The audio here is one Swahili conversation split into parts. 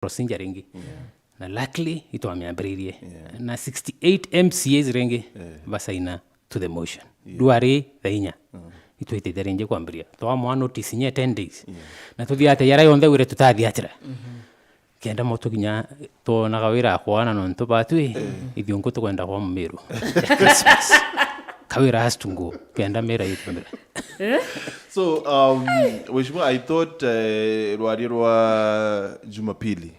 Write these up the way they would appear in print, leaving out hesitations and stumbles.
procedure ringi na luckily ito ameambririe na 68 MCAs ringi basaina to the motion duare thainya ito itetherenje kwambiria to amwa notice nye 10 days na tuthiate yara yonthe wire tutathiatira kenda moto kinya to na Kawira akwana no nto batwi ithiongo to kwenda kwa Meru Christmas Kawira has to go kenda mera yitondera So Mheshimiwa, I thought rwari rwa Jumapili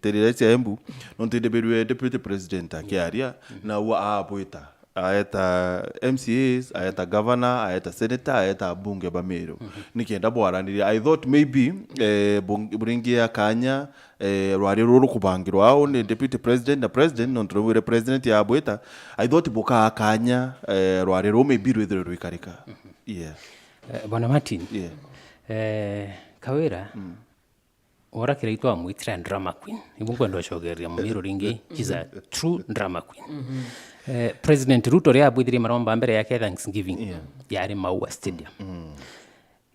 tereretse Embu nontedeberwe deputy president akiaria na wa aboita ayeta MCAs, ayeta governor, ayeta senator, ayeta bunge ba Meru nikienda bwaranira. I thought maybe buringia kanya rwari ruru kubangirwa ao ni deputy president na president nontrowire president ya aboita. I thought buka kanya rwari ru maybe rwithire rwikarika. Yeah. Bwana Martin. Kawira ora kiraitwa mwitira drama queen. Ibungu ndo shogeria Meru ringi. She's a true drama queen. President Ruto ria abwithiri maromba mbere yake Thanksgiving yari Maua Stadium.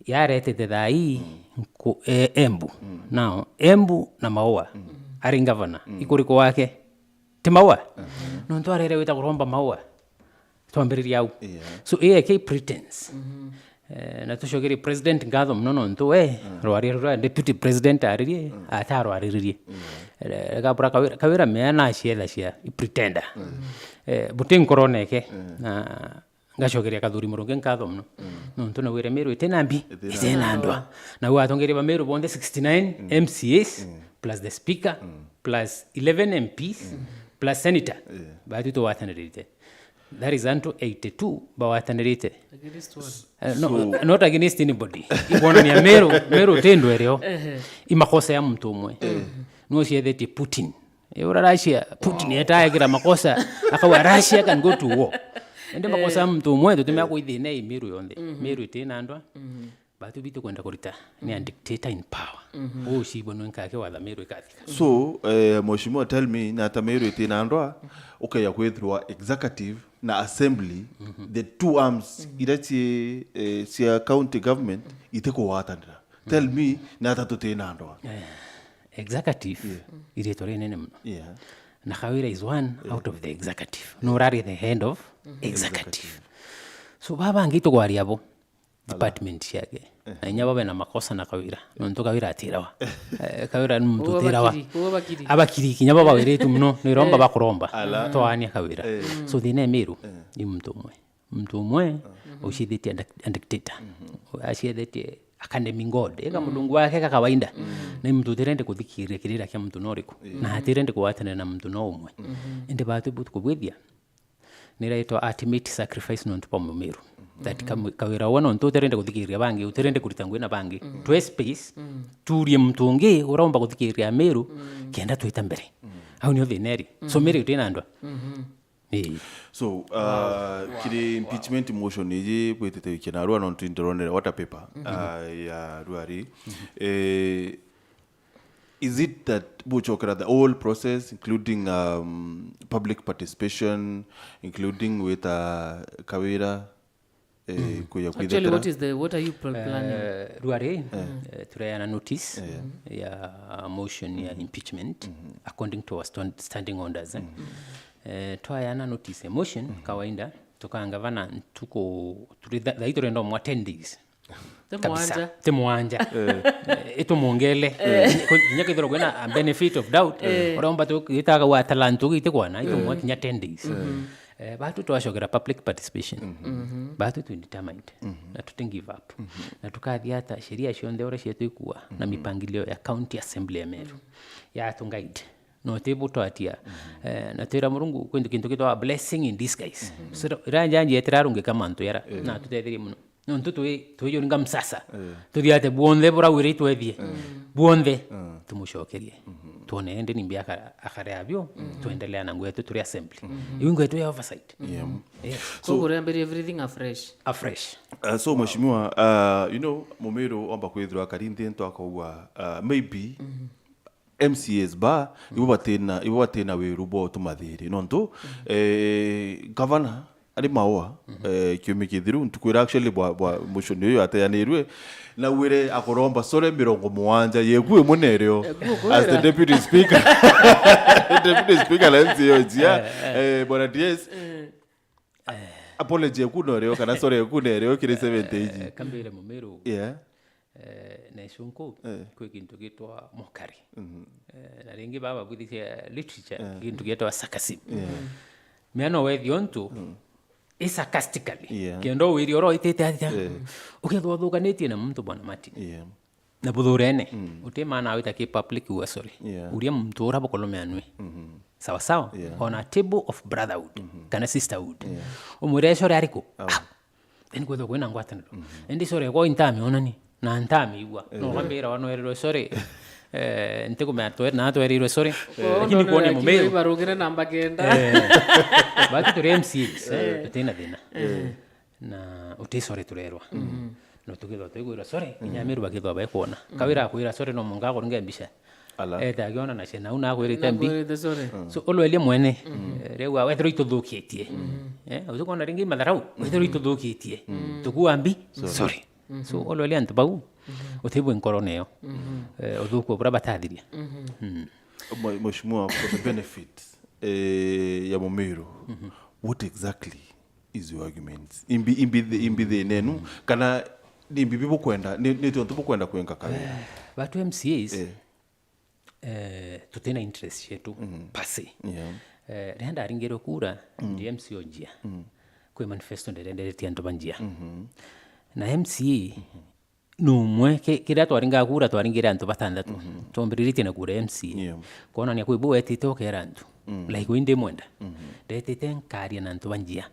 Yarete thai ku Embu. Now Embu na Maua ari governor ikuriko wake ti Maua. No ntwarere wita kuromba Maua. Twambiriria au. So AK pretense. Na tushogeri president ngatho mnono ntu rwari rwa deputy president aririe ataro aririe gabura Kawira meana shiela shia pretender butin koroneke na ngashogeria kathuri murunge ngatho mno no ntu na wire Meru itenambi itenandwa na watongeri ba Meru bonde 69 MCAs plus the speaker plus 11 MPs plus senator batu to watanirite. That is unto 82 bawatanirite. Not against anybody. Ibona ni Meru tendo ereo. Imakosa ya mtu umwe. No siedeti Putin. Eura Russia Putin yetaya kira makosa akawa Russia can go to war. Ende makosa ya mtu umwe tutumia kuithine Meru yonde. Meru itenandwa. Batu bitu kwenda kurita ni a dictator in power. Shibonu nkake wa Meru ikathika. So Mheshimiwa, tell me na ta Meru itenandwa okay ya kwethwa executive na assembly the two arms irati sia county government iteko watanira. Tell me na ta tutenandwa executive iretore nene mno. Na Kawira is one out of the executive. No rari the head of executive. So baba ngito gwari abo department yake na nyaba bena makosa na Kawira no nto Kawira atirawa Kawira mtu tirawa abakiri kinyaba baweretu mno ni romba bakuromba to ania Kawira so thine Meru ni mtu umwe ushiditi dictator ashiditi academy god eka mulungu wake kakawainda na mtu terende kuthikiria kirira kya mtu noriko na hatirende kuwatana na mtu no umwe ende batu butu kubwithia niraitwa ultimate sacrifice no ntupa Meru that Kawira wana nto terende kuthikiria bangi uterende kuritangwe na bangi to space turie mtungi uromba kuthikiria Meru kenda tuita mbere au ni otheneri so Meru itenandwa so kiri impeachment motion iji kwetete kina ruwa non twindoronera water paper ya ruari is it that buchokera the whole process including public participation including with Kawira actually what are you planning ruari turayana notice ya motion ya impeachment according to our standing orders twayana notice motion kawaida tukangavana tuko tulithaitore mwa 10 days temwanja ito mongele kinya kithoro kwena benefit of doubt oromba tukitaga wa talantu gitekwana ito mwa kinya 10 days batu twashogera public participation batu determined na tuti give up na tukathiata sheria cionde ora cietu ikua na mipangilio ya county assembly ya Meru ya tungaide no table twatia na tera murungu kwendo kintu kitwa blessing in disguise so ranjanje etrarunge kama ntu yara na tutethiri muno no ntu tuyo nga msasa tuthiate buonde bora wiri twethie buonde tumushokerie tuone ende nimbi akare abyo tuendelea na ngwetu turi assembly iwingo yetu ya oversight so kurembere everything afresh so Mheshimiwa Meru omba kwithirwa karinde nto akauwa maybe MCAs ibo batena wiru bo tumathiri nonto governor ali maoa kiumi kithiru tukwira actually bwa motion yo ateyanirwe na wire akoromba sore 70 yegwe muneryo as the deputy speaker la MCO bwana DS apology kunoryo kana sore kuneryo kiri 70 kambire Mumiru na shunko kwe kintu gitwa mokari na ringi baba bwithia literature kintu gitwa sarcasm miano wethi onto sarcastically kendo wiri oro itete atia ukithothukanĩtie na mtu bwana Martin na buthurene utemana awita ki public wa sorry uria mtu ora bokolome anwe sawa sawa on a table of brotherhood kana sisterhood umure sore ariko then kwetho kwena ngwataniro ndi sore go intami onani na ntami igwa no ngambira wanoerero sore nte kumeatwe na atwerirwe sore lakini kuone Mumiru barugire namba 9 baki turi MCs tena thina na utisore turerwa no tukitho twigwira sore Mumiru bakitho baikuona Kawira akwira sore no mungago ngembica tagiona na cena una akwirite mbi so olwelie mwene rewa wethero ituthukitie uzukona ringi matharau wethero ituthukitie tukuambi sore so olwelie antu bau utibwe nkoroneo uthuko bra batathiria Mheshimiwa, for the benefit ya Mumiru, what exactly is your argument? Imbi the nenu kana imbi bibo kwenda ni tonto kwenda kwenga Kawira batu MCAs tutena interest yetu pase renda ringero kura ndi MCO njia kwe manifesto nderendete antu banjia na MCA numwe kira twaringa kura twaringira antu batandatu tombiriritie na kura MCA kona ni kwibu etito kera antu like winde Mwenda detete nkaria na antu banjia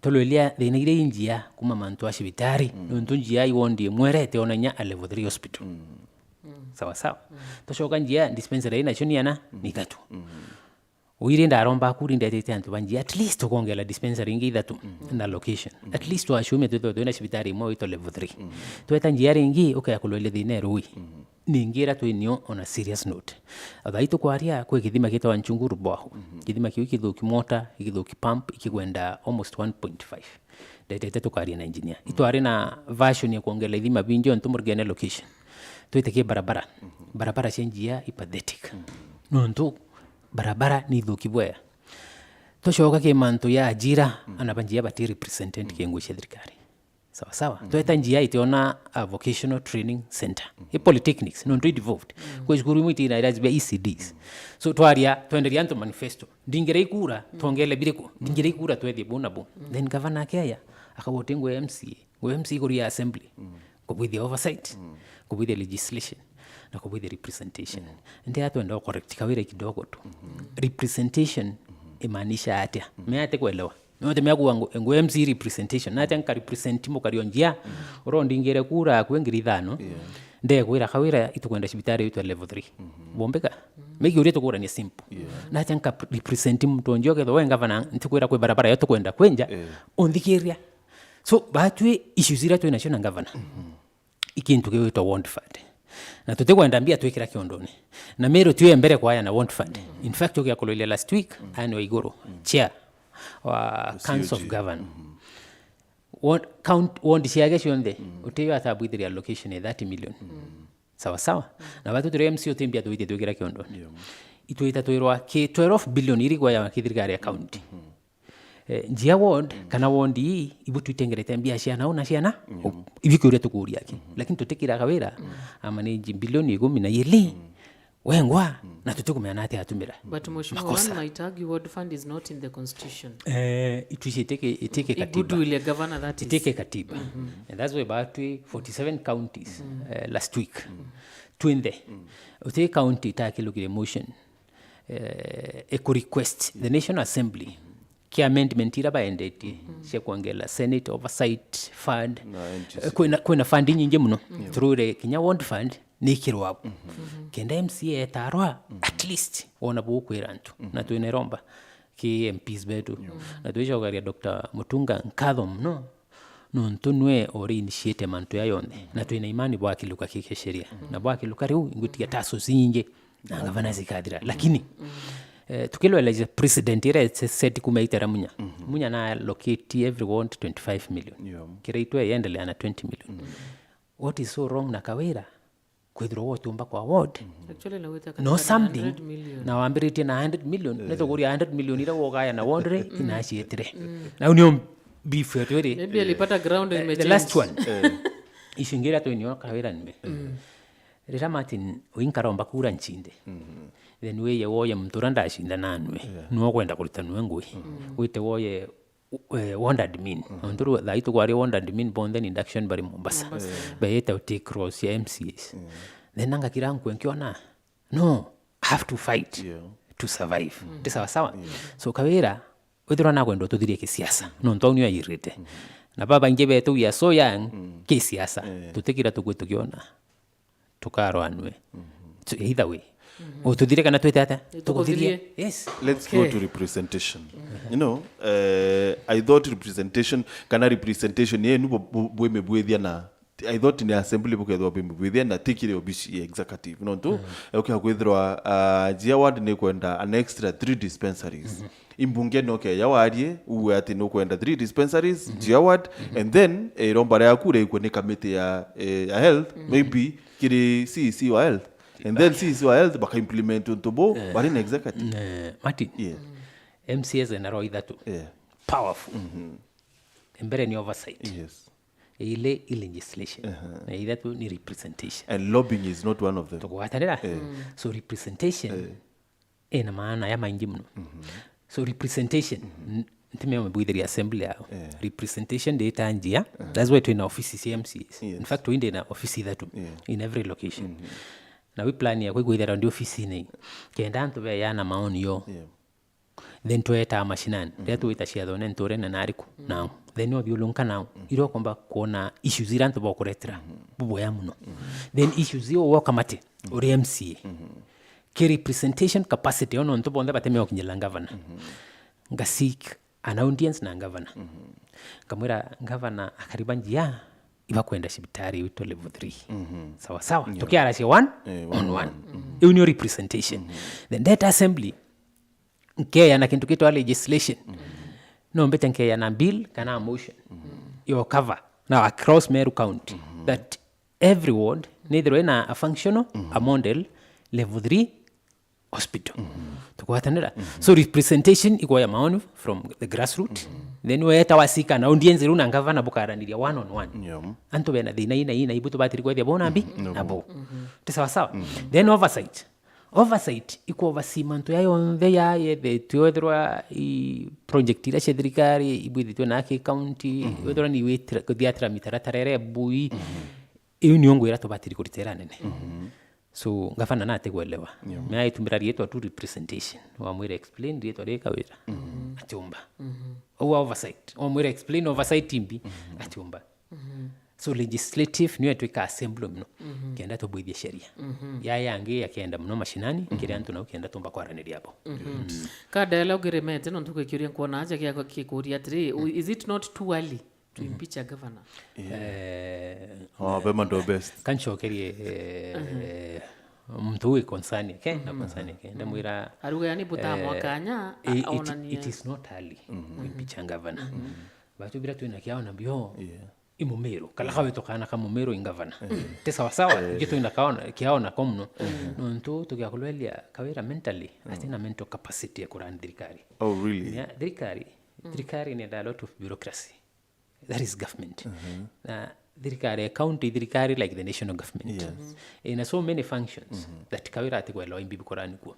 tololia thinaire injia kuma mantu ashibitari nontu njia iwondi mwerete onanya a level 3 hospital sawa sawa toshoka njia dispensary ina choniana ni 3 uiri ndaromba kuri ndetete antu banjia at least ukongela dispensary ingi 3 na location at least washume tuto na shibitari mo ito level 3 tweta njia ringi ukayakulwele dinero wi ningira twinio on a serious note abaito kwaria kwe kithima kitwa nchunguru bwaho kithima kiu kithuki mota kithuki pump ikigwenda almost 1.5 ndetete tukaria na engineer itwari na version ya kuongela ithima binjo ntumurgene location tweteke barabara cenjia ipathetic nontu barabara ni thuki bwea toshoka ke mantu ya ajira anabanjia bati representative kengu thirikari sawa sawa tweta njia itiona a vocational training center polytechnics non devolved kwa shukuru mwiti na irazi bia ECDs so twenderia antu manifesto ndingere ikura tongele bireko ndingere ikura twethie bonabu then governor Kenya akawotengwa MCA kuria assembly kubwithia oversight kubwithia legislation na kubwithia representation ndi atwenda correct Kawira kidogo tu representation imaanisha atia meate kuelewa note meagu ngo MC representation na tanka represent mo karionjia oro ndingere kura kwengiri thano nde kwira Kawira itukwenda cibitari itu level 3 bombeka meki uri tukura ni simple na tanka represent mtu onjoke tho wenga vana ntikwira kwe barabara yote kwenda kwenja ondhikiria so batwe issues ira twe national governor ikintu kiwitwa want fund na tutekwenda mbia twikira kiondoni na Meru tuye mbere kwa aya na want fund in fact ukiakololea last week ani Igoro chair wa council of government want siage shonde uteyo atabwithiri allocation ya 30 million sawa sawa na watu tire MCO tembia tuite twikira kiondoni ituita twirwa ke 12 billion irigwa ya thirikari account njia ward kana wondi ibutu itengerete mbia ciana una ciana ibikuria tukuria ki lakini tutikira Kawira amanage bilioni 10 na yeli wengwa na tutukumeana ati atumira but mheshimiwa one might argue ward fund is not in the constitution itike katiba will governor that itike katiba and that's why about 47 counties last week twinde utike county takilukire motion eco request the National Assembly ki amendment ira baendeti cia kuongela Senate Oversight Fund kwena funding nyingi muno through the Kenya Ward Fund ni kirwa kenda MCA tarwa at least ona bukwira ntu na tuineromba ki MPs betu na tuijogaria Dr. Mutunga nkatho mno no ntunwe ori initiate mantu ya yonde na tuina imani bwa kiluka kike sheria na bwa kiluka riu ngutia taso zinge na gavana zikadira lakini tukilweleza president ire set kumeitera munya na allocate every ward 25 million kireitwe yendelea na 20 million what is so wrong na Kawira kwithirwo wotumba kwa ward actually na wita no something na wambiritie na 100 million neto kuria 100 million ira wogaya na wondre inacietire na unio beef yetwiri maybe alipata ground imechange the last one ishingira to inyo Kawira nime rira Martin winkaromba kura nchinde then we woye mturanda ashinda nanwe no kwenda kulitanwe ngui wite woye wonder admin onduru thaitu kwari wonder admin bonde induction bari Mombasa bayeta uti cross ya MCS then nanga kirangu enkiona no have to fight to survive tisa sawa so Kawira withira na kwenda tuthirie kisiasa no ntonyo ayirite na baba ngebe tu ya so young kisiasa tutikira tukwetukiona tukarwanwe either way tuthire kana twetata tukuthirie yes let's go to representation you know I thought representation kana representation ye nubo bweme bwethia na I thought in assembly bukethwa bweme bwethia na tikire obici executive no to okay kwithirwa jia ward ne kwenda an extra 3 dispensaries imbunge no ke yawarie uwe ati no kwenda 3 dispensaries jia ward and then rombara ya kure iko ni committee ya health maybe kiri CC wa health and then CC wa health baka implement untobo bali in executive Martin MCS and Roy too powerful embere ni oversight ile legislation na ile tu ni representation and lobbying is not one of them tukwatanira so representation ina maana ya maingi mno so representation ntime mabwidhiri assembly yao representation data njia that's why tuna office CMCs in fact we in office that in every location na we plan ya kwigwithira ndio office ni kenda ntu be yana maoni yo then tueta mashinani ndio tuita ciatho ne ntore na nariku now then no biulunka now iro komba kuona issues irantu bokuretira bubo ya muno then issues yo wakamate uri MCA ki representation capacity ono ntu bonde bateme okinyela governor ngasik an audience na governor kamwira governor akaribanjia iba kwenda sibitari wito level 3 sawa sawa tukiara si 1 on 1 union representation then that assembly nke na kintu kitu legislation no mbete nke na bill kana motion your cover now across Meru County that every ward neither a functional a model level 3 hospital tukwatanira so representation iko ya maoni from the grassroots then we tawasika na audience runa ngavana bukaraniria 1 on 1 anto bena thina ina ibuto batiri kwa dia bona mbi nabo tisawa sawa then oversight iko ovasimanto yayo ya the tuodrwa i project ira thirikari ibwithitwe na county odrwa ni witra kuthiatra mitaratarere bui iyo ni ongo ira to batiri kuritera nene so ngafana nate kuelewa mimi aitumira rieto tu representation wa mwire explain rieto re Kawira atumba oversight wa mwire explain oversight timbi atumba so legislative niwe twika assembly mno kienda to bwithia sheria ya yangi yakienda mno mashinani kile antu na ukienda tumba kwa raneri hapo ka dialogue remete no tukikiria kuona aje kia kikuria 3 is it not too early to impeach a governor bema ndo best kanchokerie mtu we concern okay na concern okay ndamwira aruga yani buta mwakanya onani it is not early impeach a governor batu bila tu inakiao na bio imumero kala kawe tokana kama mumero ingavana te sawa sawa gitu inakaona kiaona komno no ntu tukiakulwelia Kawira mentally atina mental capacity ya kuran dirikari really yeah dirikari ni a lot of bureaucracy that is government dirikari county dirikari like the national government in so many functions that Kawira atikwa law imbibi korani kwa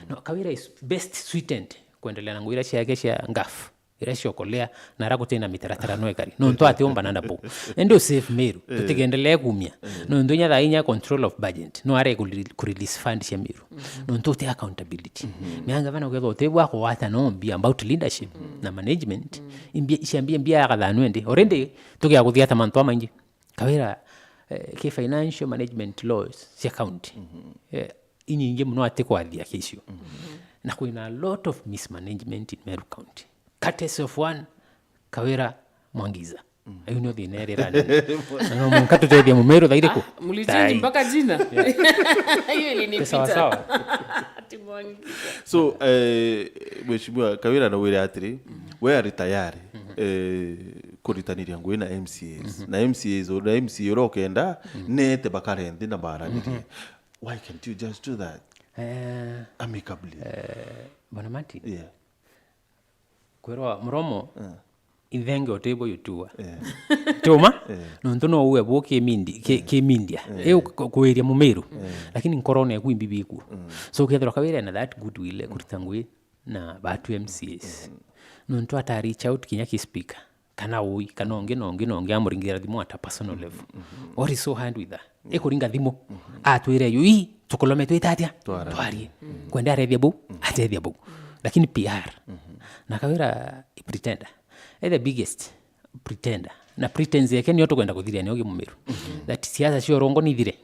no Kawira is best sweetened kuendelea na nguira cia ngafu irasho kolea na rakutena mitaratara no ekari no nto atiomba nanda po ndio safe Meru tutigendelea kumia no ndonya thainya control of budget no are ku release fund cia Meru no nto te accountability mianga vana kwego tebwa ko wata no be about leadership na management imbia ya kadhanu ende orende tukia kuthia tamanto mangi Kawira ke financial management laws cia county inyingi mno atekwa thia kesho na kuna a lot of mismanagement in Meru County courtesy of one Kawira Mwangiza ayo no dinere rani no mkato tedi Meru dhairiko mulichange mpaka jina hiyo ilinipita sawa So Mheshimiwa Kawira na wira atiri we ari tayari kuritaniria ngui na MCAs na MCAs o na MCA rokenda nete bakarendi na baranirie. Why can't you just do that amicably? Bwana Mati, Yeah. kwero mromo ithenge otebo yutua tuma nonto no uwe bo ke mindia kuiria mumeru lakini nkorone ku imbibiku so kethro Kawira na that goodwill kuritangwe na batu MCAs nonto ata reach out kinya ki speaker kana ui kana onge amuringira thimo ata personal level what is so hard with that ekuringa thimo atwire yu tukolome twitatia twarie kwenda arethia bu atethia bu lakini PR na Kawira pretender the biggest pretender na pretense yake ni kwenda kuthiria ni oge mumeru that siasa sio rongo ni thire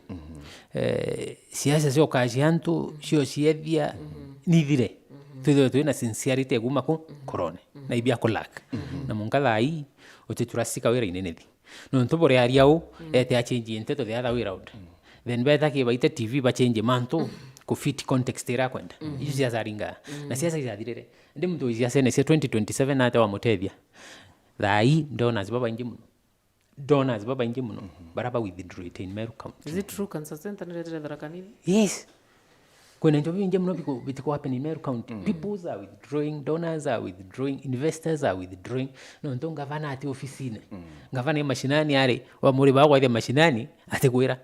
siasa sio kazi antu sio siethia ni thire tuwe na sincerity guma ko korone na ibia ko lack na munkatha hii oteturasika Kawira inenethi no ntobore ariao ete a change into the other way around then better ke baite TV ba change manto ku fit context era kwenda hizo siasa ringa na siasa izathirire ndi mtu siasa ne 2027 na ata wa mutethia thai donors baba ingi muno baraba withdraw it in Meru County. Is it true cancer center nile dharakanini? Yes. When interview ingi muno biko happen in Meru County. People are withdrawing, donors are withdrawing, investors are withdrawing. No ndo gavana ati ofisine. Gavana mashinani are wa muri ba kwa mashinani ate kwira.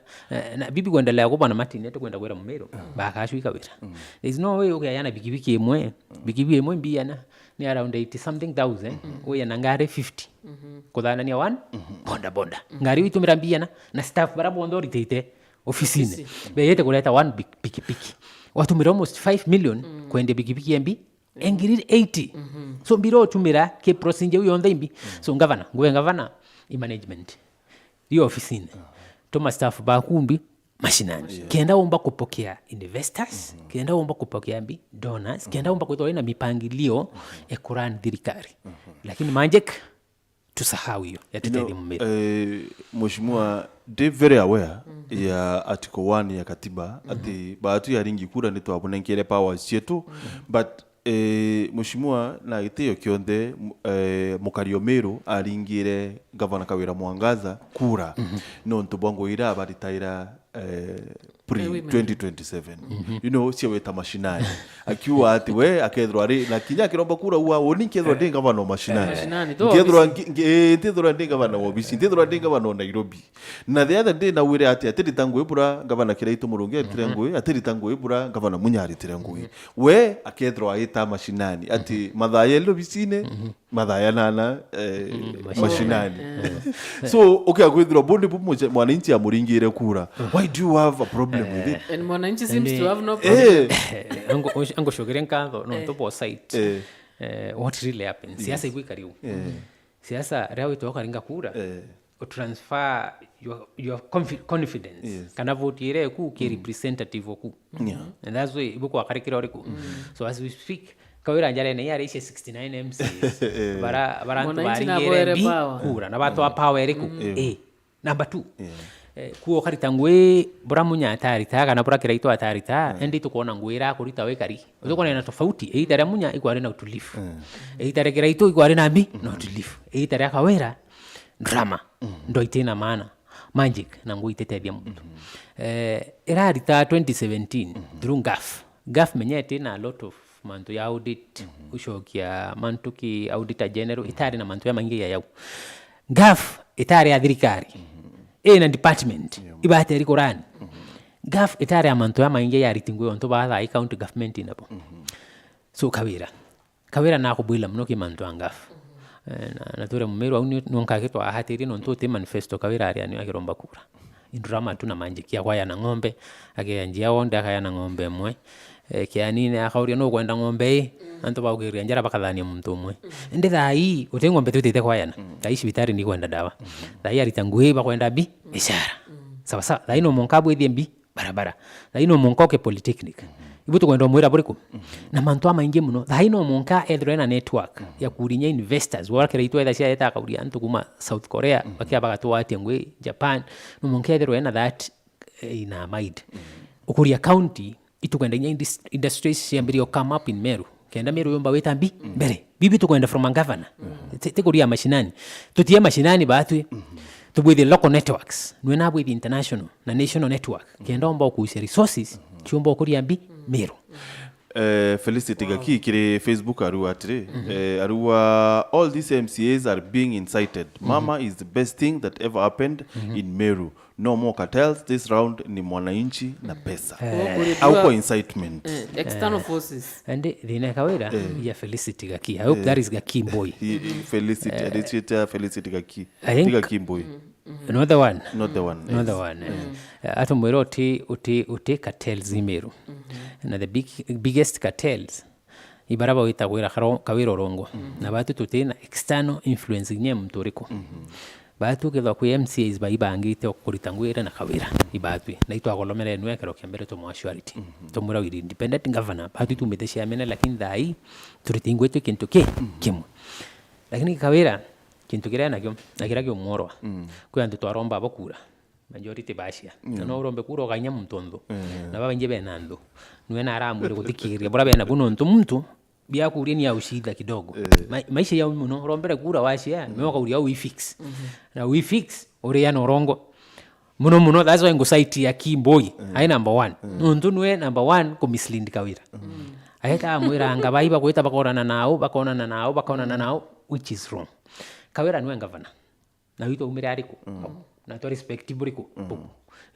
Na bibi kuendelea kwa Bwana Martin ate kwenda kwira Mumeru. Ba kashwi Kawira. There is no way okay yana bikibiki emwe mbiana ni around 80 something thousand we nangare 50 kodana ni 1 bonda ngari witumira mbiana na staff barabo ndo ritete ofisine be yete kuleta 1 big pikipiki watumira almost 5 million kwende pikipiki mbi engiri 80 so mbiro tumira ke prosinje uyo ndimbi so ngavana i management hiyo ofisine toma staff ba kumbi mashinani kenda omba kupokea investors kenda omba kupokea mbi donors kenda omba kutoa na mipangilio ekuran dirikari lakini manjek tusahau hiyo ya tetedi Mumeru. Mheshimiwa they very aware ya article 1 ya katiba ati baatu ya ringi kura nito abunengere powers chetu but Mheshimiwa na iteyo kionde Mukario Meru aringire governor Kawira Mwangaza kura no ntubongo ira abaritaira pre 2027 you know siwe tamashinani akiwa ati we akethro ari na kinya kiromba kura uwa woni kethro ndinga bano mashinani kethro ndinga bano obisi kethro ndinga bano Nairobi na the other day na wire ati atiri tangu ebura gavana Kiraitu Murungi atiri atiri tangu ebura gavana Munyari atiri we akethro aita mashinani ati mathaya lobisine mathaya nana mashinani so okay akwithro bondi mwananchi ya muringire kura why do you have a problem with it? And mwananchi seems to have no problem. Ango shogere nkatho no to Oversight what really happens siasa igwikariu siasa rao itoka ringa kura transfer your confidence kana vote ire ku ke representative ku and that's why ibuko akarikira oriku so as we speak Kawira njare ne yare 69 MCs bara baringere kura na bato power eriku number 2 kuo karita ngwe bora munya atarita kana bora Kiraitu atarita endi tukona ngwira kurita wekari ukona na tofauti eitare munya ikware na utulifu eitare Kiraitu ikware na mbi na utulifu eitare Kawira drama ndo itena maana magic na ngui tetethia muntu era rita 2017 through gaf menyete na a lot of mantu ya audit ushokia mantu ki auditor general itari na mantu ya mangi ya yau gaf itari ya thirikari na department ibate riko rani gaf itari ya mantu ya mangi ya ritingwe onto ba county government inapo so Kawira na kubwila muno ki mantu angaf na ture Mumeru au nonka kitu ahatiri nonto te manifesto Kawira ari ani akiromba kura indrama tuna manjikia kwa yana ng'ombe akeyanjia onde akayana ng'ombe mwe kianine akauria no kwenda ng'ombe anto baugiria njara bakathania muntu mwe ndi thai uti ng'ombe tutite kwa yana thai cibitari ni kwenda dawa thai aritanguhe bakwenda bi ishara sawa sawa thai no monkabu ithembi barabara thai no monkoke polytechnic ibuto kwenda mwira buriku na mantu amaingi muno thai no monka ethro network ya kurinya investors wa Kiraitu etha cia eta kauria antu kuma South Korea bakia bagatu ati ngwe Japan no monka ethro that ina mind ukuria county itukwenda nya industries ciambirio come up in Meru kenda Meru yomba wetambi mbere bibi tukwenda from a governor tikuria mashinani tutie mashinani batwi tubwithi local networks nwena bwithi international na national network kenda omba kuise resources chiomba kuria mbi Meru. Felicity Gaki kire Facebook arua atire arua all these MCAs are being incited. Mama is the best thing that ever happened in Meru. No more cartels this round, ni mwananchi na pesa. Auko incitement. External forces. And the Kawira ya Felicity Gaki. I hope that is Gaki boy. Felicity Felicity Gaki. I think Gaki boy. Another one. Not the one. Another one. Ato mwero uti cartels Meru. Na the biggest cartels ibaraba wita Kawira Rongo. Na batu tutina external influence nye mtoriko. Batu kethwa kwi MCAs baibangite okuritangwira na Kawira ibatu na itwa golomere nwe kero kiambere to mwashwarity to mura wiri independent governor batu tumete ciamene lakini thai turitingwe to kintu kimu lakini Kawira kintu kiria nakyo nakira kyo mworwa kwa ndu twaromba bakura majority bashia no urombe kura ganya mtondo na babanje benando nwe na aramure guthikiria bora bena buno muntu bia kuria ni aushida kidogo maisha yao muno rombere kura washia meoka uria we fix na we fix uria no rongo muno that's why ngosite ya Kimboi ai number 1 nundu nwe number 1 ko mislead Kawira aita amwira anga baiba kwita bakorana nao which is wrong. Kawira nwe governor na wito umire ariko na to respectable ko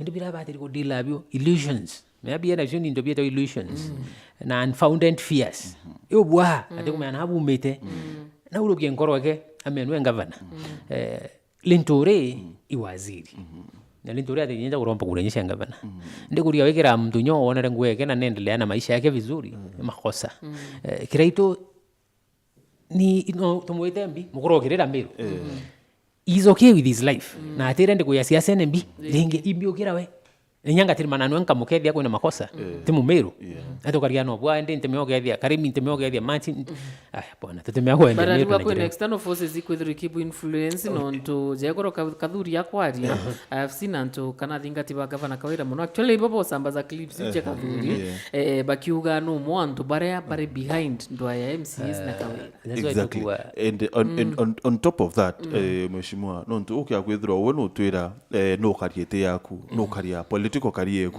ndio bila batiri ko deal abio illusions maybe ana juni ndio bia illusions na unfounded fears yo bwa ate kumana habu mete na urubye ngoroke amenwe governor Lintore iwaziri na Lintore atinyenza kurompa kurenyesha governor ndio kuria wekera mtu nyo onere ngweke na nendelea na maisha yake vizuri makosa kiraito ni tumwetembi mukorokerera Meru is okay with his life na atirende kuyasiasa nembi linge imbiokira we nyanga tirimana nwenka mukethia kwena makosa timu Meru atokaria no bwa ende ntemyogethia karimi ntemyogethia Martin bwana tetemya kwenda Meru but when external forces equally keep influence on to jegoro kadhuri yakwari I've seen anto kana thingati ba governor Kawira muno actually babo sambaza clips je kadhuri bakiuga no mwanto bare behind ndo ya MCs na Kawira exactly and on top of that mheshimiwa no nto okay akwithira wono twira no kariete yaku no karia political career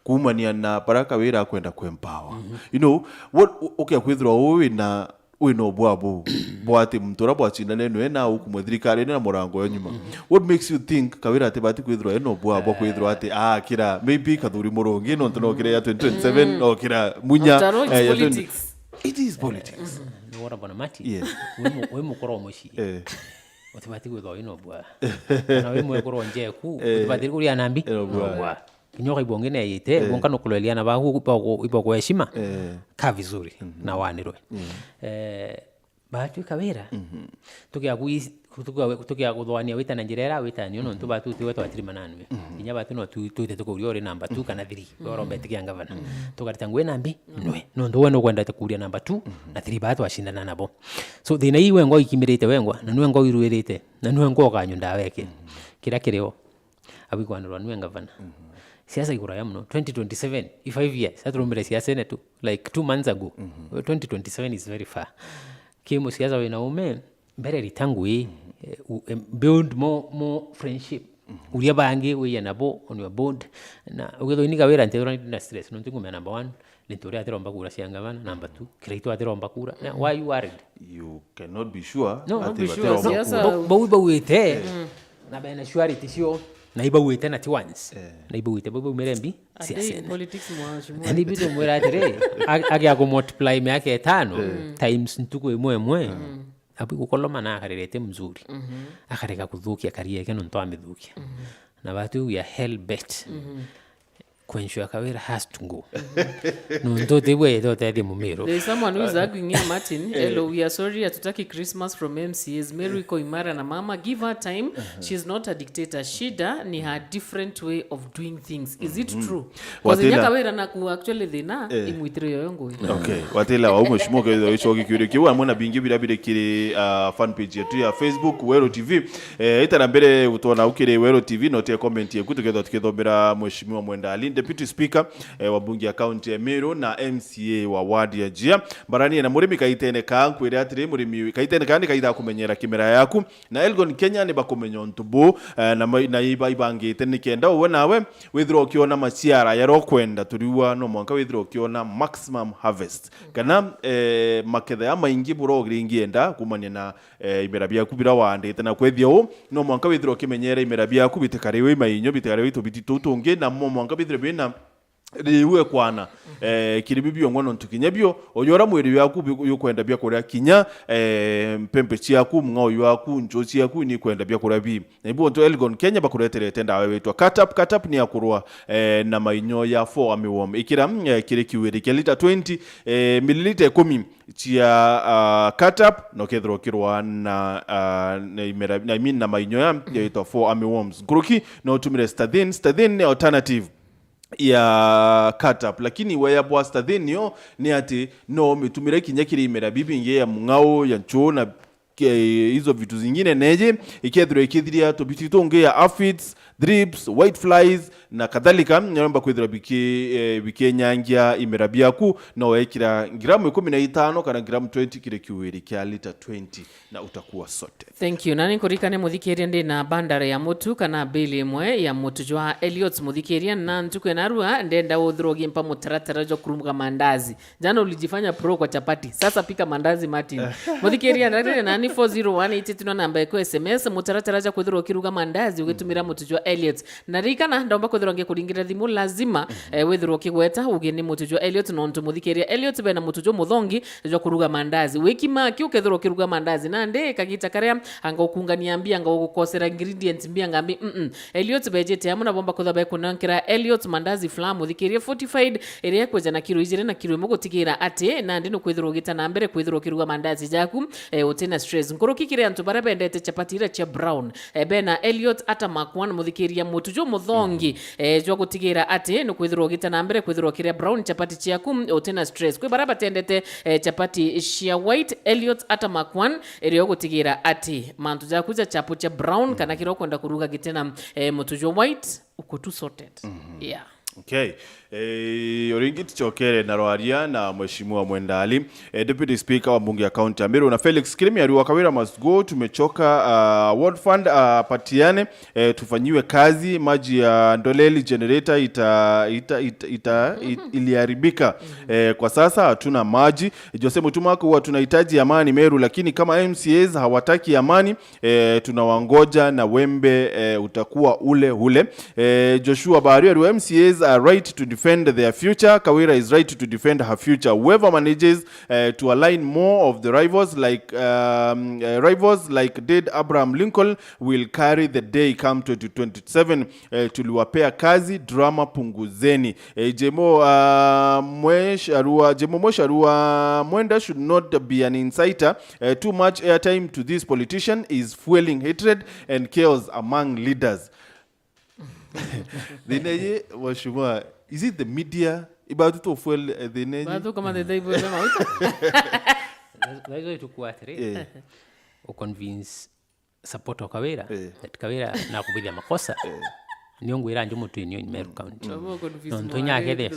kumania na baraka wira kwenda kwempower you know what okay akwithira we no bwabo bwate mtora bwachinda neno ena ukumwethirikari na morango nyuma what makes you think Kawira ate bati kwithira no bwabo kwithira ate kira maybe kathuri murongi no ntono kire ya 2027 no kira munya politics it is politics no what about Mati yes we mukoro mushi otibati kwithira ino bwa na we mwekoro nje ku otibati kuria nambi bwa kinyoka ibongene yite bonka no kuleliana ba ipo kwa heshima ka vizuri na wanirwe batu Kawira tukia kuthwania wita na njirera wita ni no ntuba tu tiwe twatiri mananwe kinya batu no tu tukuria ori number 2 kana 3 orombe tikia ngavana tukarita ngwe nambi nwe no ndo weno kwenda tukuria number 2 na 3 batu ashindana nabo so thina iwe ngo ikimirite wengwa na nwe ngo iruirite na nwe ngo kanyunda weke kira kireo abikwanirwa nwe ngavana siasa ikuraya mno 2027 if 5 years aturumire siasa netu like 2 months ago 2027 is very far kimo siasa we naume mbere ritangwe build more friendship uria bangi we nabo on your board na ugetho ni Kawira ntero na stress no ntingume number 1 Lintore atiromba kura siangavana number 2 Kiraito atiromba kura why you worried you cannot be sure bau wete na bena surety sio na iba wete na tiwans na iba wete babo merembi siasa politics mwa ndi bido mwera tere agia ko multiply me yake 5 times ntuko emwe abu kukoloma na akarete mzuri akareka kudhukia kariye no ntwa medhukia na watu ya hell bet kwensho Kawira has to go no ndo dewe ndo tadi Meru. There is someone who is arguing here Martin hello we are sorry atutaki Christmas from MCAs Meru iko imara na mama give her time she's not a dictator shida ni her different way of doing things is it true because Kawira na ku actually thina imwitire yongo okay watela wa mheshimiwa kwa hicho kiure kiwa mwana bingi bila kile fan page yetu ya Facebook Wero TV itara mbere utona ukire Wero TV note comment yetu tukethomera mheshimiwa Mwenda Ali deputy speaker wa bunge ya county ya Meru na MCA wa ward ya Jia barani na murimi kaitene ka kwire atire murimi kaitene kandi kaitha kumenyera kimera yaku na Elgon Kenya ni bakumenyo ntubu na ibangite nikenda uwe nawe withdraw kiona maciara yaro kwenda turiwa no mwanka withdraw kiona maximum harvest kana maketha ya maingi buro ngienda kumanya na imera byaku bira wandite na kwethio no mwanka withdraw kimenyera imera byaku bitekariwe mainyo bitekariwe tubitutunge na mwanka withdraw bina riwe kwana kiribibyo ngono ntukinyebyo oyora mwiri yaku yokwenda bya korea kinya mpempe chiaku mngao yaku njochi yaku ni kwenda bya korea bi naibu onto Elgon Kenya bakuretere tenda wetwa cut up ni akurwa na mainyo ya 4 amiwom ikira kire kiwiri kia lita 20 mililita 10 chia cut up no kethro kirwa na imera na mainyo ya 4 amiwoms nguruki no tumire stadin ni alternative ya cut up lakini waya bwasta thenio ni ati no mitumire kinyakiri imera bibinge ya mungao ya nchona hizo vitu zingine neje ikethiro ikithiria tubititonge ya aphids drips white flies na kadhalika nyamba kwithira bike nyangia imera byaku no wekira gramu 15 kana gramu 20 kile kiwiri kia lita 20 na utakuwa sote. Thank you. Nani kurikane muthikiria ndi na bandara ya mutu kana bili imwe ya mutu jwa Elliot muthikiria na ntukwe narua ndenda udhrogi mpa mutaratara jo kurumuka mandazi. Jana ulijifanya pro kwa chapati. Sasa pika mandazi Martin. Muthikiria ndari nani 401 namba yako SMS mutaratara jo kudhro kiruga mandazi ugitumira mutu jwa Elliot. Narikana ndaomba kudhro nge kuringira thimu lazima withro kigweta ugeni mutu jwa Elliot no ntu muthikiria Elliot bena mutu jo muthongi jo kuruga mandazi. Wikima kiukethro kiruga mandazi na nde kagita karea anga ukungania mbia anga ukosera ingredients mbia ngambi Elliot bejete amuna bomba kuthabe kunankira Elliot mandazi flamu thikirie fortified ere kweja na kilo ijire na kilo imogo tigira ate na ndino kwithiro gita na mbere kwithiro kiruga mandazi jaku utena stress nkoro kikire antu bara bendete chapati ira cha brown bena Elliot ata makwan muthikiria mutu jo muthongi jo gutigira ate no kwithiro gita na mbere kwithiro kiria brown chapati chaku utena stress kwe bara batendete chapati shia white Elliot ata makwan ere gutigira ate mantu jakuja chapo cha brown kana kiro kwenda kuruga gitena mutujo white uko tu sorted. Yeah. Okay. Oringiti chokere na roaria na mheshimiwa Mwenda Ali, deputy speaker wa bunge ya county ya Meru na Felix Kirimi aliwa Kawira must go. Tumechoka ward fund patiane tufanyiwe kazi. Maji ya Ndoleli generator iliharibika. Kwa sasa hatuna maji. Jose Mutumako huwa tunahitaji amani Meru, lakini kama MCAs hawataki amani tunawangoja na wembe utakuwa ule. Joshua Bahari aliwa MCAs are right to defend their future. Kawira is right to defend her future. Whoever manages to align more of the rivals like dead Abraham Lincoln will carry the day come 2027. Tuliwapea kazi, drama punguzeni. Jemo Mwesharua Mwenda should not be an inciter. Too much airtime to this politician is fueling hatred and chaos among leaders. Dineye washuma, is it the media about to fuel dineye? Bado kama the daibo sema uta. Laizo itukuatire. O convince support Kawira that Kawira na kubilia makosa. Niongwira njumu tu inyo Meru County. Ntonya kede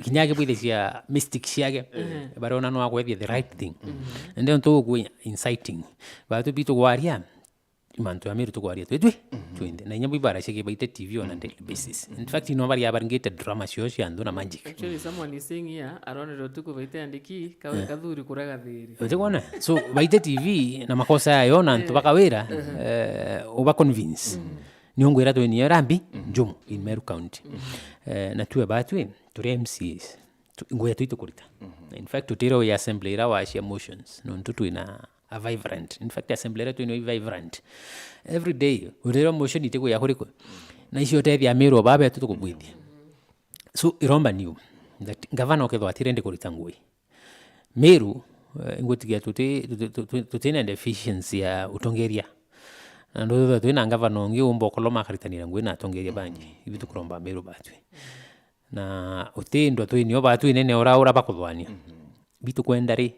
kinyage bwithia mystics yage barona no agwethia the right thing. And then to go inciting. Bado bitu gwaria mantu ya Meru tukwaria twetwe twende na nyambo ibara shike baite TV on a daily basis. In fact ino bari yabarngete drama shows ya ndo na magic. Actually someone is saying here around rotuko baite andiki kadhuri kuraga thiri. Utekona so baite TV na makosa yayo na ntu bakawira oba convince niongwera to ni rambi njumu in Meru County na tuwe batwe turi MCs ngoya tuito kurita. In fact tutiro ya assembly ra wa emotions no ntutu ina a vibrant. In fact assembly to ino vibrant every day urero motion itego ya horiko na isho tethi ya Meru babe tutuko bwithia so iromba niu that governor ketho atirende kurita ngui Meru ngotigia tutena deficiency ya utongeria na ndo twina governor ngi umbo koloma karitanira ngui na tongeria banji ibitu kuromba Meru batwe na utindwa twinio batwe nene ora bakuthwania bitu kwendari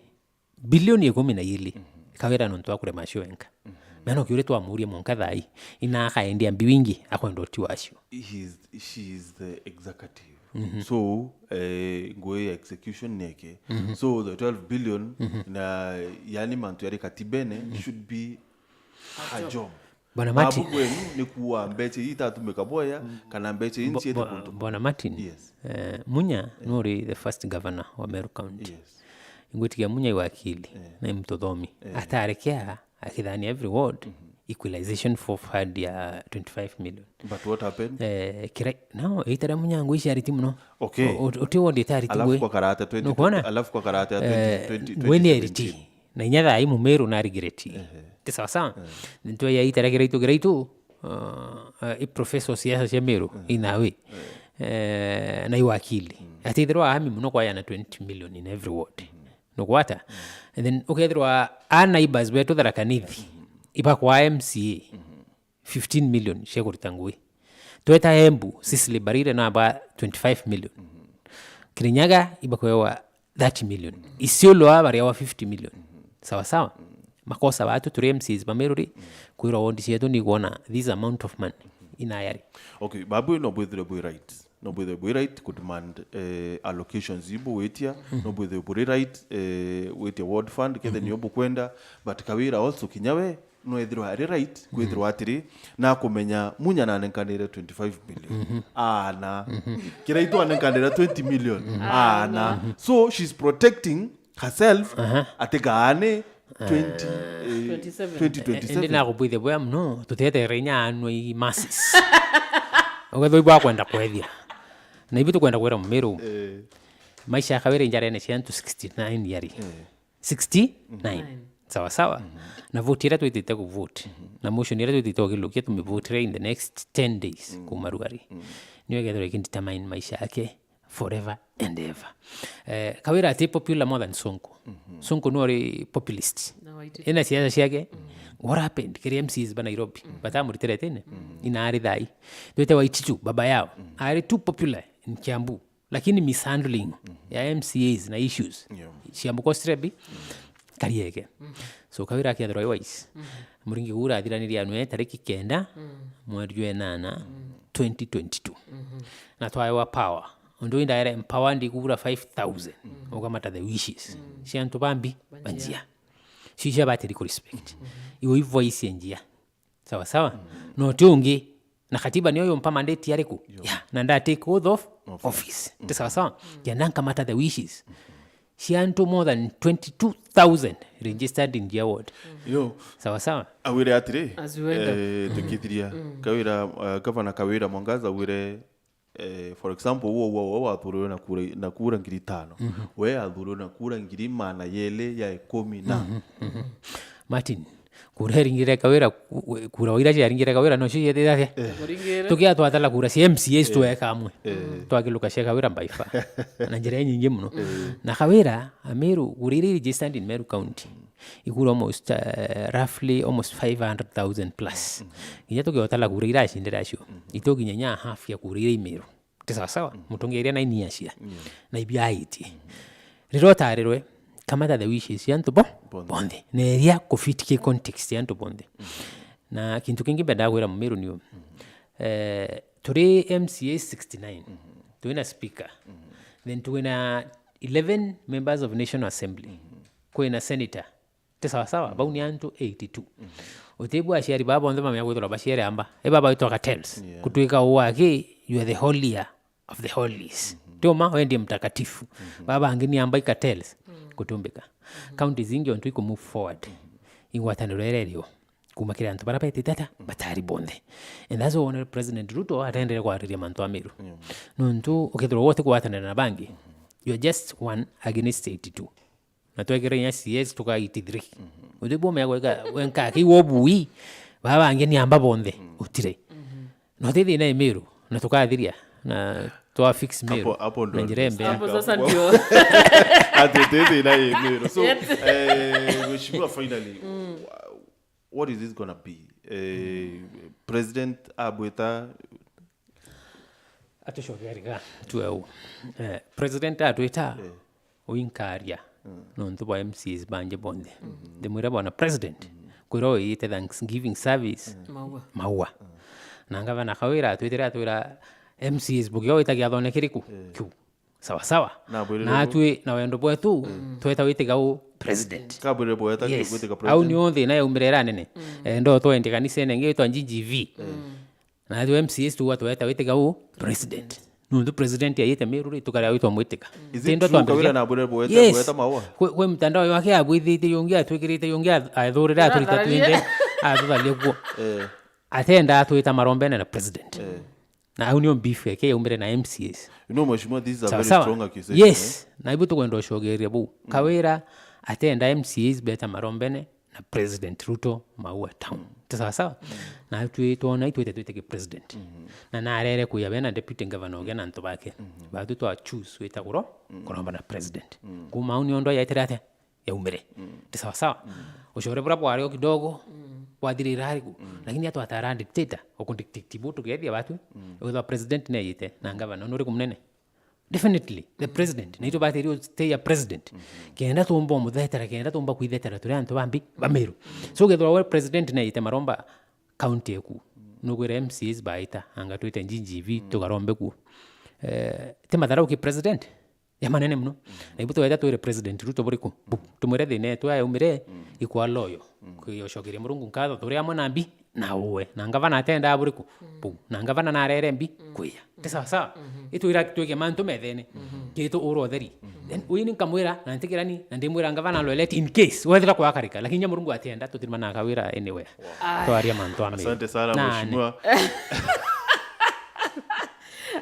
bilioni 10 Kawira no ntwa kure mashoenka mano kiure twa murie monka thai ina kaendia mbiwingi akwendo ti washo. She is the executive. so ngoe execution neke so the 12 billion na yani mantu yari katibene should be a job. Bwana Martin kwenu ni kuwa mbeche itatu mekaboya kana mbeche inchi yetu kuntu. Bwana Martin, Yes. Munya nuri the first governor wa Meru County. Yes. Ngwitiga Munya iwakili na mtodhomi. Atarekea akidhani every ward equalization for fund ya 25 million. But what happened? No, itara Munya nguishi ariti muno. Okay. Oti ward itari tigwe. Alafu kwa karate 20. Alafu kwa karate 20. Weni eriti. Na inyatha imu Meru na rigireti. Sawa sawa. Nito ya itara gereitu i professor siasa cia Meru inawe. Na iwakili. Atithirwa ahami muno kwa yana 20 million in every ward. Nukwata. And then ukethirwa neighbors betu tharakanithi. Ipa kwa MCA 15 million shekuri ngui. Tweta Embu Sicily Barire na ba 25 million. Kirinyaga iba kwa 30 million. Isiolo abari wa 50 million. Sawa sawa. Makosa watu turi MCs bameruri kuira wondi yetu ni kuona this amount of money inayari. Okay, babu no bwethire bwe right. No bwethire bwe right could demand allocations ibo wetia no bwethire bwe right wetia ward fund kethe ni obu kwenda but Kawira also kinyawe no ethirwa ari right kwethirwa atiri na kumenya Munya na nenkanire 25 million na kiraitu anenkanire 20 million na so she's protecting herself ategane 2027 Ndi na kubwithe bwa mno tutete renya anwe masses ogatho ibwa kwenda kwethia na ibitu kwenda kwera Meru maisha ya Kawira njare ne ciantu 69 yari 69 sawa sawa na vote ira twitite ku vote na motion ira twitite ogilukia tumivote in the next 10 days kumarugari niwe gethore kindetermine maisha yake forever and ever. Kawira ati popular more than Sonko. Sonko no ari populist. Ina siasa ciake what happened kiri MCs ba Nairobi batamuritere tene ina ari thai twete Waititu baba yao ari too popular in Kiambu lakini mishandling ya MCAs na issues Kiambu Kostrebi kariege so Kawira akiathirwa wise muringi gura athiraniria anwe tariki 9 mweri wa 8 2022 na twawa power ondo indaire empower ndi kugura 5000 ukamata the wishes ciantu bambi banjia cisha batiri ku respect iwo voice enjia sawa sawa no tungi na katiba niyo mpa mandate yariku na nda take oath of office sawa sawa yana kamata the wishes ciantu more than 22,000 registered in their ward sawa sawa awire atire tukithiria Kawira governor Kawira Mwangaza awire for example wo athurwe na kura ngiri 5 we athurwe na kura ngiri 400 ya 10 na Martin kuringira Kawira kura wira yaringira Kawira no ciye thithe tukia twatala kura ci MCAs tweka amwe twakiluka cia Kawira mbaifa na njira nyingi muno na Kawira Meru uriri registered in Meru County ikura almost roughly almost 500,000 plus nginya tukiotala kura ira cindira cio itoginya half ya kura ira Meru sawa sawa mutongeria na inia cia na ibiaiti rirotarirwe kamata the wishes yantu bonde neria kufitike context yantu bonde na kintu kingi benda kwera Meru niyo turi MCA 69 tuina speaker then tuina 11 members of National Assembly kuina senator sawa sawa bauni yantu 82 otebu ashari baba ondema mya kwethora bashiere amba baba itoka tells kutuika uwake you are the holier of the holies toma wendi mtakatifu baba angini amba ikatells kutumbika county zingi ontu iko move forward ingwataniro ererio kumakira antu barapete tata batari bonde and that's what President Ruto atendere kwa ariria mantu a Meru nontu ukethoro wote kuwatanira na bangi you are just one against 82 na twekere nya CS tuka 83 udibo megweka wenka kiwobui baba angeni amba bonde utire no tethi na Meru na tukathiria na to fix Meru na njirembe hapo sasa ndio atete na Meru so we finally what is this going to be President Abweta atoshogerga tueu President atweta oinkaria no ntuba MCs banje bonde de mwira bwana president kwiro yite Thanksgiving service maua nanga bana Kawira atwitira MCs bugyo itagiathonekire ku kiu sawa sawa na twi na wendo bwetu tweta witiga u president kabure bweta yes. Witiga Au president ni onthe na yaumirera nene ndo twende kanisa nenge to GGV na twi MCs tu watu weta witiga u president nundu president yayite Meru ri tukaria witwa mwitika tindo Kawira na bure bweta maua kwe mtandao wake abwithite yongia twikirite yongia athurira aturita twinde atuthalie guo atenda atwita marombene na president na au nio beef yake yaumire na MCs mheshimiwa, this is a very strong accusation. Yes na ibu tukwenda ushogeria bu Kawira atenda MCs beta marombene na president Ruto Maua town sawa sawa na tuona twite president na narere kuya bena deputy governor gena nto bake batu to choose wita kuromba na president kuma uni ondo yaiterate yaumire sawa sawa ushore bura bwari kidogo wadirira hariku lakini atu atara dictator okundictate butu gethia batu the president ne yite na governor nuri kumnene definitely the president nito bateri stay a president kenda tumbo muthetera kenda tumba kwithetera turi antu bambi bameru so gethwa president ne yite maromba county eku nugwire MCs baita anga twite GGV tugarombe ku temadara uki president ya manene mno na ibuto weta twire president Ruto buriku tumwire thine twa umire ikwa loyo kuyoshogeria murungu nkatho turi amwe nambi na uwe na ngavana atenda buriku na ngavana na rere mbi kuya sawa sawa itu ira twege mantu methene kitu urotheri then uini nkamwira na ntikirani na ndimwira ngavana lo let in case wethira kwa karika lakini murungu atenda tutirima na Kawira anywhere twaria mantu amwe. Asante sana mheshimiwa.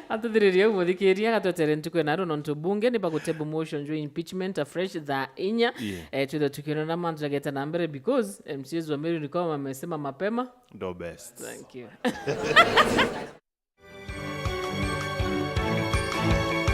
Atuthiria umuthikiria gatwetere ntuko na ro nonto bunge ni baguteba motion jo impeachment afresh tha inya twithe tukirona na mantu geta na mbere because MCs wa Meru ni kama wamesema mapema the best. Thank you.